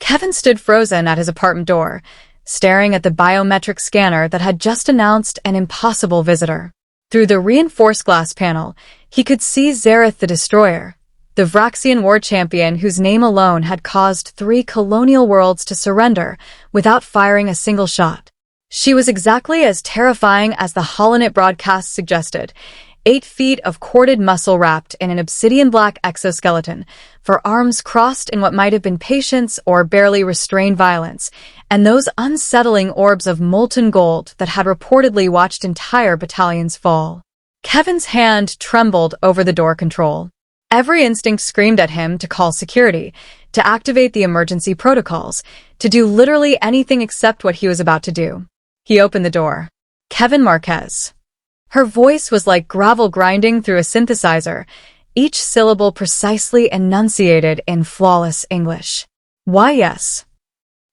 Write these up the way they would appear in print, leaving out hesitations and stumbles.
Kevin stood frozen at his apartment door, staring at the biometric scanner that had just announced an impossible visitor. Through the reinforced glass panel, he could see Zarith the Destroyer, the Vraxian war champion whose name alone had caused 3 colonial worlds to surrender without firing a single shot. She was exactly as terrifying as the holonet broadcast suggested, 8 feet of corded muscle wrapped in an obsidian-black exoskeleton, for arms crossed in what might have been patience or barely restrained violence, and those unsettling orbs of molten gold that had reportedly watched entire battalions fall. Kevin's hand trembled over the door control. Every instinct screamed at him to call security, to activate the emergency protocols, to do literally anything except what he was about to do. He opened the door. Kevin Marquez. Her voice was like gravel grinding through a synthesizer, each syllable precisely enunciated in flawless English. Why, yes.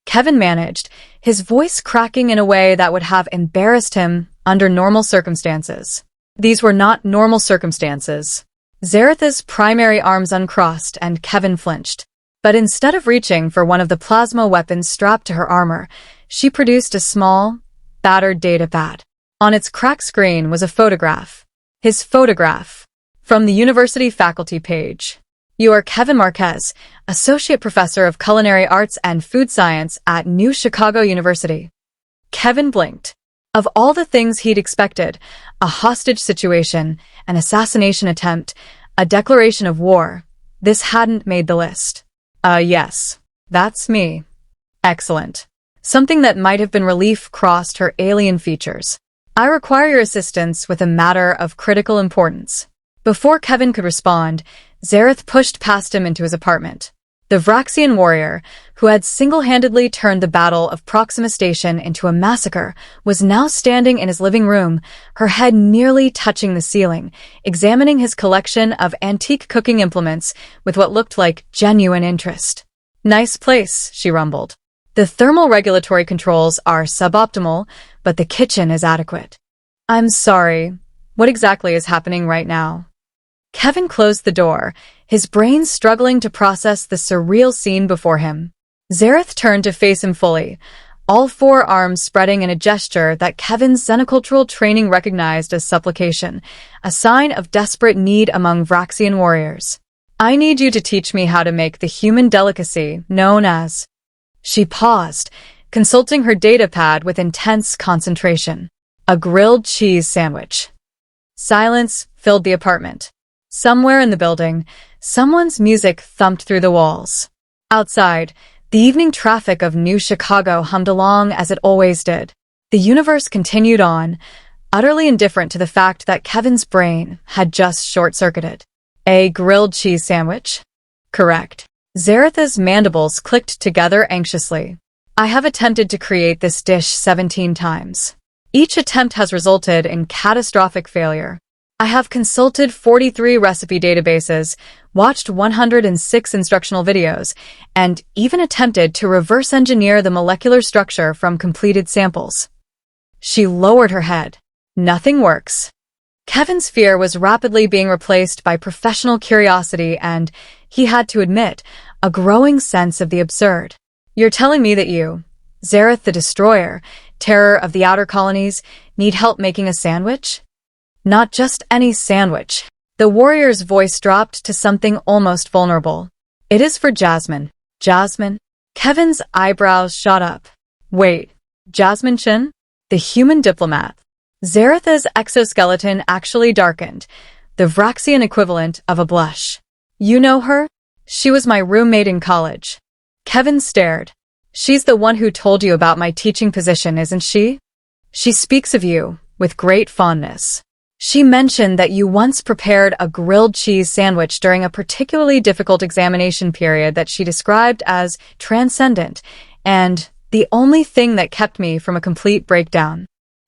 Kevin managed, his voice cracking in a way that would have embarrassed him under normal circumstances. These were not normal circumstances. Zarith's primary arms uncrossed and Kevin flinched. But instead of reaching for one of the plasma weapons strapped to her armor, she produced a small, battered datapad. On its cracked screen was a photograph. His photograph. From the university faculty page. You are Kevin Marquez, Associate Professor of Culinary Arts and Food Science at New Chicago University. Kevin blinked. Of all the things he'd expected, a hostage situation, an assassination attempt, a declaration of war, this hadn't made the list. Yes. That's me. Excellent. Something that might have been relief crossed her alien features. I require your assistance with a matter of critical importance. Before Kevin could respond, Zarith pushed past him into his apartment. The Vraxian warrior, who had single-handedly turned the Battle of Proxima Station into a massacre, was now standing in his living room, her head nearly touching the ceiling, examining his collection of antique cooking implements with what looked like genuine interest. Nice place, she rumbled. The thermal regulatory controls are suboptimal, but the kitchen is adequate. I'm sorry. What exactly is happening right now? Kevin closed the door, his brain struggling to process the surreal scene before him. Zarith turned to face him fully, all 4 arms spreading in a gesture that Kevin's xenocultural training recognized as supplication, a sign of desperate need among Vraxian warriors. I need you to teach me how to make the human delicacy known as... She paused, consulting her datapad with intense concentration. A grilled cheese sandwich. Silence filled the apartment. Somewhere in the building, someone's music thumped through the walls. Outside, the evening traffic of New Chicago hummed along as it always did. The universe continued on, utterly indifferent to the fact that Kevin's brain had just short-circuited. A grilled cheese sandwich? Correct. Zarith's mandibles clicked together anxiously. I have attempted to create this dish 17 times. Each attempt has resulted in catastrophic failure. I have consulted 43 recipe databases, watched 106 instructional videos, and even attempted to reverse engineer the molecular structure from completed samples. She lowered her head. Nothing works. Kevin's fear was rapidly being replaced by professional curiosity and, he had to admit, a growing sense of the absurd. You're telling me that you, Zarith the Destroyer, terror of the outer colonies, need help making a sandwich? Not just any sandwich. The warrior's voice dropped to something almost vulnerable. It is for Jasmine. Jasmine? Kevin's eyebrows shot up. Wait, Jasmine Chin? The human diplomat. Zarith's exoskeleton actually darkened, the Vraxian equivalent of a blush. You know her? She was my roommate in college. Kevin stared. She's the one who told you about my teaching position, isn't she? She speaks of you with great fondness. She mentioned that you once prepared a grilled cheese sandwich during a particularly difficult examination period that she described as transcendent, and the only thing that kept me from a complete breakdown.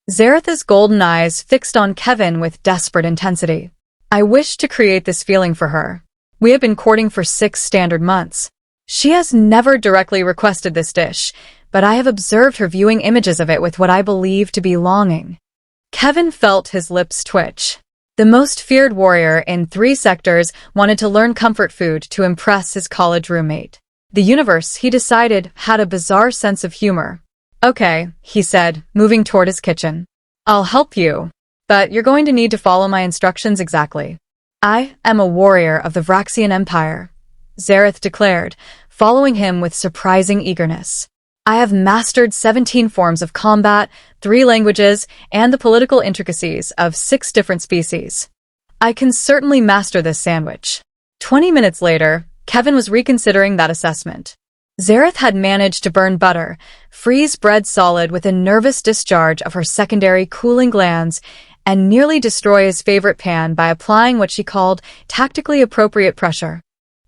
Zarith's golden eyes fixed on Kevin with desperate intensity. I wish to create this feeling for her. We have been courting for 6 standard months. She has never directly requested this dish, but I have observed her viewing images of it with what I believe to be longing. Kevin felt his lips twitch. The most feared warrior in 3 sectors wanted to learn comfort food to impress his college roommate. The universe, he decided, had a bizarre sense of humor. Okay, he said, moving toward his kitchen. I'll help you, but you're going to need to follow my instructions exactly. I am a warrior of the Vraxian Empire, Zarith declared, following him with surprising eagerness. I have mastered 17 forms of combat, 3 languages, and the political intricacies of 6 different species. I can certainly master this sandwich. 20 minutes later, Kevin was reconsidering that assessment. Zarith had managed to burn butter, freeze bread solid with a nervous discharge of her secondary cooling glands, and nearly destroy his favorite pan by applying what she called tactically appropriate pressure.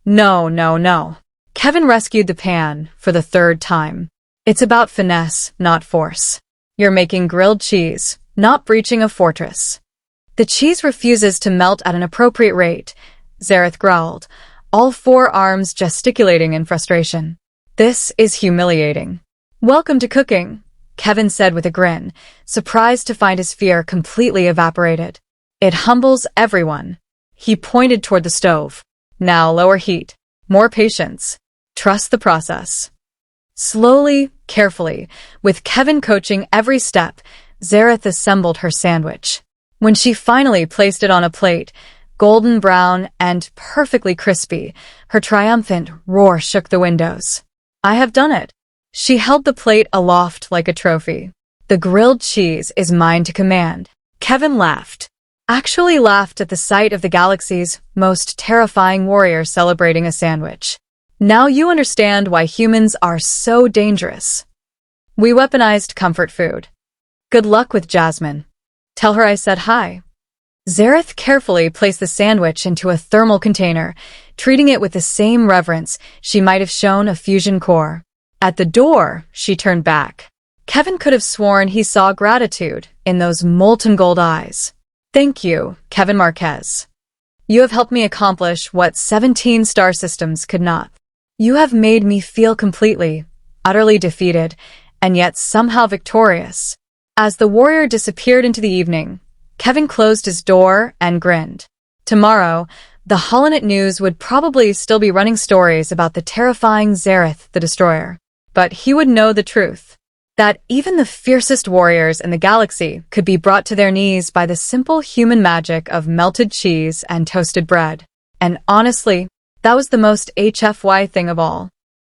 No. Kevin rescued the pan for the 3rd time. It's about finesse, not force. You're making grilled cheese, not breaching a fortress. The cheese refuses to melt at an appropriate rate, Zarith growled, all 4 arms gesticulating in frustration. This is humiliating. Welcome to cooking, Kevin said with a grin, surprised to find his fear completely evaporated. It humbles everyone. He pointed toward the stove. Now lower heat. More patience. Trust the process. Slowly, carefully, with Kevin coaching every step, Zarith assembled her sandwich. When she finally placed it on a plate, golden brown and perfectly crispy, her triumphant roar shook the windows. I have done it. She held the plate aloft like a trophy. The grilled cheese is mine to command. Kevin laughed. Actually laughed at the sight of the galaxy's most terrifying warrior celebrating a sandwich. Now you understand why humans are so dangerous. We weaponized comfort food. Good luck with Jasmine. Tell her I said hi. Zarith carefully placed the sandwich into a thermal container, treating it with the same reverence she might have shown a fusion core. At the door, she turned back. Kevin could have sworn he saw gratitude in those molten gold eyes. Thank you, Kevin Marquez. You have helped me accomplish what 17 star systems could not. You have made me feel completely, utterly defeated, and yet somehow victorious. As the warrior disappeared into the evening, Kevin closed his door and grinned. Tomorrow, the Holonet News would probably still be running stories about the terrifying Zarith the Destroyer. But he would know the truth. That even the fiercest warriors in the galaxy could be brought to their knees by the simple human magic of melted cheese and toasted bread. And honestly, that was the most HFY thing of all.